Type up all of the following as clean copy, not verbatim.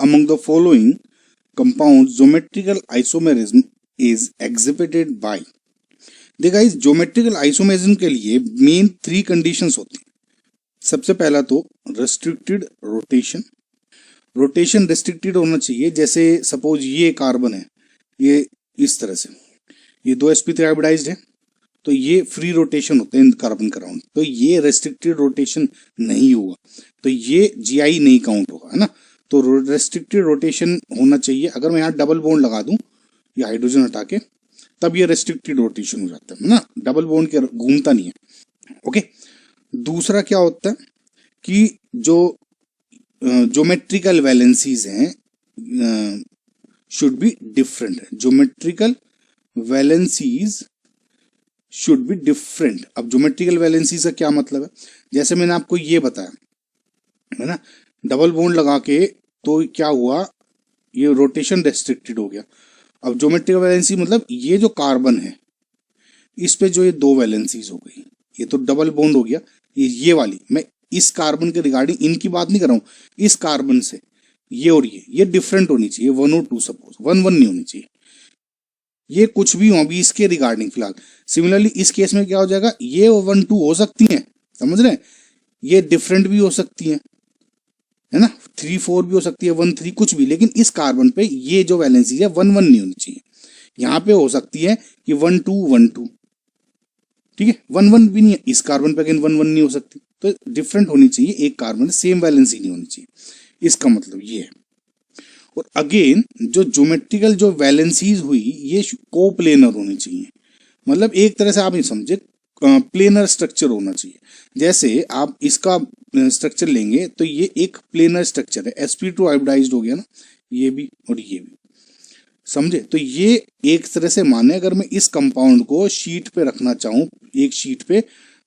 among the following compounds geometrical isomerism is exhibited by। देखा इस geometrical isomerism के लिए मेन 3 कंडीशंस होती हैं। सबसे पहला तो रेस्ट्रिक्टेड रोटेशन। रोटेशन रेस्ट्रिक्टेड होना चाहिए। जैसे सपोज ये कार्बन है, ये इस तरह से, ये 2sp3 हाइब्रिडाइज्ड है, तो ये फ्री रोटेशन होते हैं कार्बन के अराउंड, तो ये रेस्ट्रिक्टेड रोटेशन नहीं हुआ, तो ये जीआई नहीं काउंट होगा, है ना। तो रेस्ट्रिक्टेड रोटेशन होना चाहिए। अगर मैं यहाँ डबल बॉन्ड लगा दूं, ये हाइड्रोजन हटा के, तब ये रेस्ट्रिक्टेड रोटेशन हो जाता है ना, डबल बॉन्ड के घूमता नहीं है। ओके, दूसरा क्या होता है कि जो ज्योमेट्रिकल वैलेंसीज हैं should be different. Geometrical valencies should be different. अब ज्योमेट्रिकल वैलेंसीज का क्या मतलब है, जैसे मैंने आपको ये बताया है ना, डबल बॉन्ड लगा के तो क्या हुआ, ये रोटेशन रेस्ट्रिक्टेड हो गया। अब ज्योमेट्रिकल वैलेंसी मतलब ये जो कार्बन है इस पे जो ये 2 वैलेंसीज हो गई, ये तो डबल बॉन्ड हो गया। ये वाली मैं इस कार्बन के रिगार्डिंग इनकी बात नहीं कर रहा हूं, इस कार्बन से ये और ये डिफरेंट होनी चाहिए, 1 और 2, सपोज 1 1 नहीं होनी चाहिए। ये कुछ भी हो अभी इसके रिगार्डिंग फिलहाल। सिमिलरली इस केस में क्या हो जाएगा, ये 1 2 हो सकती हैं, समझ रहे हैं, ये डिफरेंट भी हो सकती हैं, है ना, 3 4 भी हो सकती है, 1 3 कुछ भी, लेकिन इस कार्बन पे ये जो वैलेंसी है 1 1 नहीं होनी चाहिए। यहाँ पे हो सकती है कि 1 2 1 2, ठीक है, 1 1 भी नहीं है, इस कार्बन पे अगेन 1 1 नहीं हो सकती, तो डिफरेंट होनी चाहिए, एक कार्बन सेम वैलेंसी नहीं होनी चाहिए, इसका मतलब ये है। और अगेन जो ज्योमेट्रिकल जो वैलेंसीज हुई ये कोप्लेनर होनी चाहिए, मतलब एक तरह से आप ये समझे प्लेनर स्ट्रक्चर होना चाहिए। जैसे आप इसका स्ट्रक्चर लेंगे तो ये एक प्लेनर स्ट्रक्चर है, sp2 हाइब्रिडाइज्ड हो गया ना, ये भी और ये भी, समझे। तो ये एक तरह से माने अगर मैं इस कंपाउंड को शीट पे रखना चाहूँ, एक शीट पे,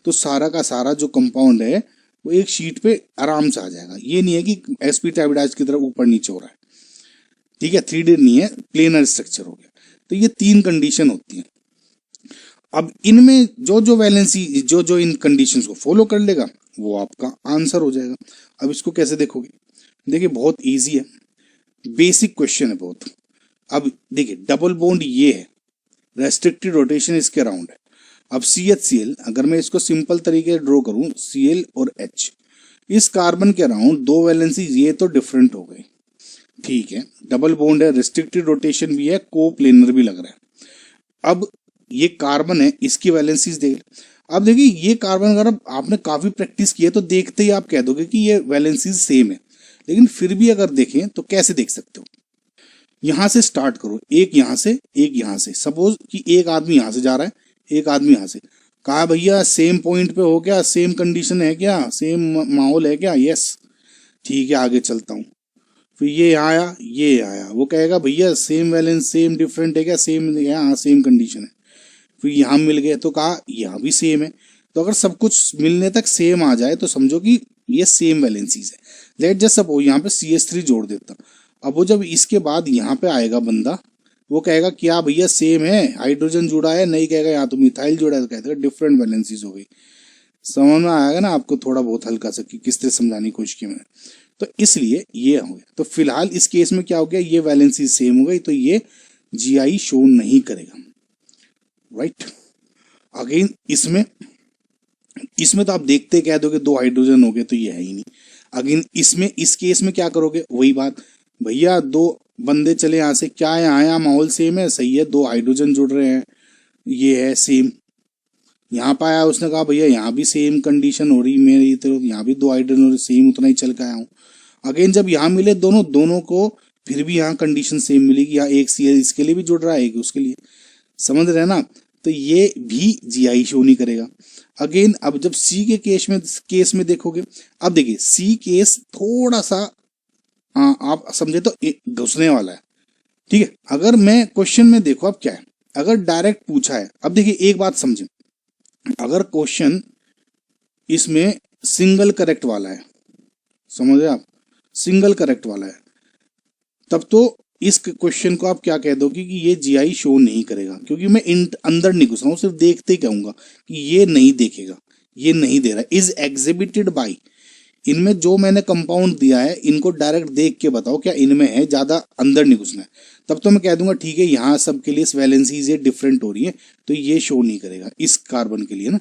तो सारा का सारा जो कंपाउंड है वो एक शीट पे आराम से आ जाएगा। ये नहीं है कि sp2 हाइब्रिडाइज्ड की तरफ ऊपर नीचे हो रहा है, ठीक है, 3D नहीं है, प्लेनर स्ट्रक्चर हो गया। तो ये 3 कंडीशन होती हैं। अब इनमें जो जो वैलेंसी जो इन कंडीशंस को फॉलो कर लेगा वो आपका आंसर हो जाएगा। अब इसको कैसे देखोगे, देखिए बहुत इजी है, बेसिक क्वेश्चन है बहुत। अब देखिए डबल बॉन्ड ये है, रेस्ट्रिक्टेड रोटेशन इसके अराउंड है। अब CHCl अगर मैं इसको सिंपल तरीके से ड्रॉ करूं, Cl और H, इस कार्बन के अराउंड 2 वैलेंसी ये तो डिफरेंट हो गई, ठीक है, डबल बॉन्ड है, रेस्ट्रिक्टेड रोटेशन भी है, कोप्लेनर भी लग रहा है। अब ये कार्बन है, इसकी वैलेंसीज देख। अब देखिए ये कार्बन अगर आपने काफी प्रैक्टिस की है तो देखते ही आप कह दोगे कि ये वैलेंसीज सेम है, लेकिन फिर भी अगर देखें तो कैसे देख सकते हो, यहां से स्टार्ट करो, एक यहां से एक यहां से, सपोज कि एक आदमी यहां से जा रहा है, एक आदमी यहां से, कहा भैया सेम पॉइंट पे हो क्या, सेम कंडीशन है क्या, सेम माहौल है क्या, यस, ठीक है आगे चलता हूँ। फिर ये आया, ये आया, वो कहेगा भैया सेम वैलेंस सेम डिफरेंट है क्या, सेम है, हाँ सेम कंडीशन है। फिर यहाँ मिल गए तो कहा यहाँ भी सेम है। तो अगर सब कुछ मिलने तक सेम आ जाए तो समझो कि ये सेम वैलेंसीज है। लेट जस्ट सपोज यहाँ पे CH3 जोड़ देता, अब वो जब इसके बाद यहाँ पे आएगा बंदा, वो कहेगा क्या भैया सेम है, हाइड्रोजन जुड़ा है, नहीं कहेगा यहाँ तो मिथाइल जुड़ा है, तो कहते डिफरेंट वैलेंसीज हो गई। समझ में आएगा ना आपको, थोड़ा बहुत हल्का सा कि किस तरह समझाने की कोशिश की मैंने। तो इसलिए ये हो गया। तो फिलहाल इस केस में क्या हो गया, ये वैलेंसी सेम हो गई, तो ये GI शो नहीं करेगा, राइट। अगेन इसमें तो आप देखते कह दोगे 2 हाइड्रोजन हो गए, तो ये है ही नहीं। अगेन इसमें इस केस में क्या करोगे, वही बात, भैया 2 बंदे चले यहाँ से, क्या है आया, माहौल सेम है, सही है, 2 हाइड्रोजन जुड़ रहे हैं, ये है सेम। यहाँ पे आया, उसने कहा भैया यहाँ भी सेम कंडीशन हो रही मेरी तरफ, यहाँ भी 2 हाइड्रोजन हो रही, सेम उतना ही चल के आया हूँ। अगेन जब यहाँ मिले दोनों को, फिर भी यहाँ कंडीशन सेम मिलेगी, यहाँ एक CL इसके लिए भी जुड़ रहा है, एक उसके लिए, समझ रहे हैं ना। तो ये भी GI शो नहीं करेगा। अगेन अब जब C के केस में देखोगे, अब देखिए C केस थोड़ा सा आप समझे तो घुसने वाला है, ठीक है। अगर मैं क्वेश्चन में देखो अब क्या है, अगर डायरेक्ट पूछा है, अब देखिए एक बात समझे, अगर क्वेश्चन इसमें सिंगल करेक्ट वाला है, समझे आप, सिंगल करेक्ट वाला है, तब तो इस क्वेश्चन को आप क्या कह दोगे कि ये GI शो नहीं करेगा, क्योंकि मैं अंदर नहीं घुस रहा हूं, सिर्फ देखते ही कहूंगा कि ये नहीं देखेगा, ये नहीं दे रहा, इज एग्जिबिटेड बाई, इनमें जो मैंने कंपाउंड दिया है इनको डायरेक्ट देख के बताओ क्या इनमें है, ज्यादा अंदर नहीं घुसना है। तब तो मैं कह दूंगा ठीक है यहाँ सबके लिए वैलेंसीज ये डिफरेंट हो रही है, तो ये शो नहीं करेगा इस कार्बन के लिए ना।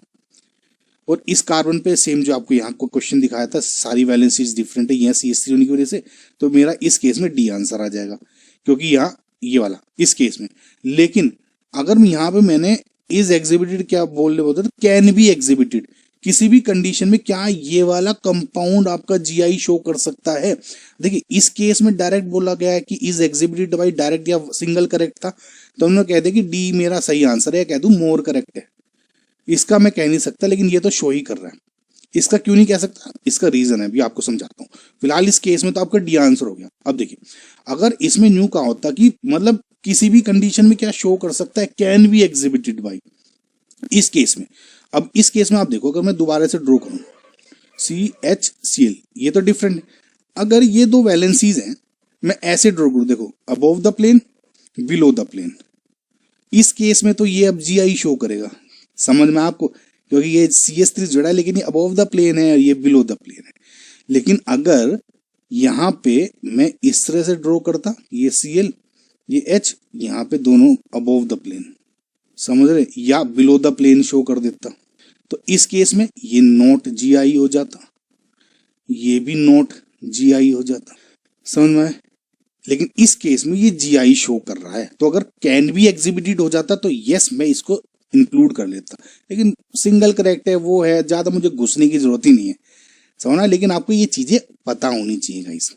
और इस कार्बन पे सेम जो आपको यहाँ को क्वेश्चन दिखाया था, सारी वैलेंसीज डिफरेंट है यहाँ CH3 होने की वजह से, तो मेरा इस केस में डी आंसर आ जाएगा, क्योंकि यहाँ ये वाला इस केस में। लेकिन अगर मैं यहाँ पे मैंने इज एग्जिबिटेड क्या बोलने बोलते तो कैन बी एग्जिबिटेड, किसी भी कंडीशन में क्या ये वाला कंपाउंड आपका GI शो कर सकता है। देखिए इस केस में डायरेक्ट बोला गया है कि इज एग्जिबिटेड बाई डायरेक्ट या सिंगल करेक्ट था, तो हमने कह दे कि डी मेरा सही आंसर है, कह दूं मोर करेक्ट है। इसका मैं कह नहीं सकता, लेकिन ये तो शो ही कर रहा है। इसका क्यों नहीं कह सकता, इसका रीजन है, अभी आपको समझाता हूँ। फिलहाल इस केस में तो आपका डी आंसर हो गया। अब देखिए अगर इसमें न्यू कहा होता कि मतलब किसी भी कंडीशन में क्या शो कर सकता है, कैन बी एग्जिबिटेड बाई, इस केस में। अब इस केस में आप देखो अगर मैं दोबारा से ड्रॉ करूं CHCl, ये तो डिफरेंट है। अगर ये दो वैलेंसीज हैं, मैं ऐसे ड्रॉ करूं, देखो above the plane below the plane, इस केस में तो ये अब GI शो करेगा, समझ में आपको, क्योंकि ये CH3 जुड़ा है लेकिन ये अबोव द प्लेन है और ये बिलो द प्लेन है। लेकिन अगर यहाँ पे मैं इस तरह से ड्रॉ करता, ये Cl ये H, यहाँ पे दोनों अबोव द प्लेन, समझ रहे, या बिलो द प्लेन शो कर देता, तो इस केस में ये नॉट GI हो जाता, ये भी नॉट GI हो जाता, समझ में आए। लेकिन इस केस में ये GI शो कर रहा है, तो अगर कैन बी एग्जिबिटेड हो जाता तो यस मैं इसको इंक्लूड कर लेता, लेकिन सिंगल करेक्ट है वो है, ज्यादा मुझे घुसने की जरूरत ही नहीं है, समझना। लेकिन आपको ये चीजें पता होनी चाहिए गाइस।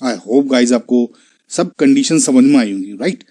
आई होप गाइस आपको सब कंडीशन समझ में आई होंगी, राइट।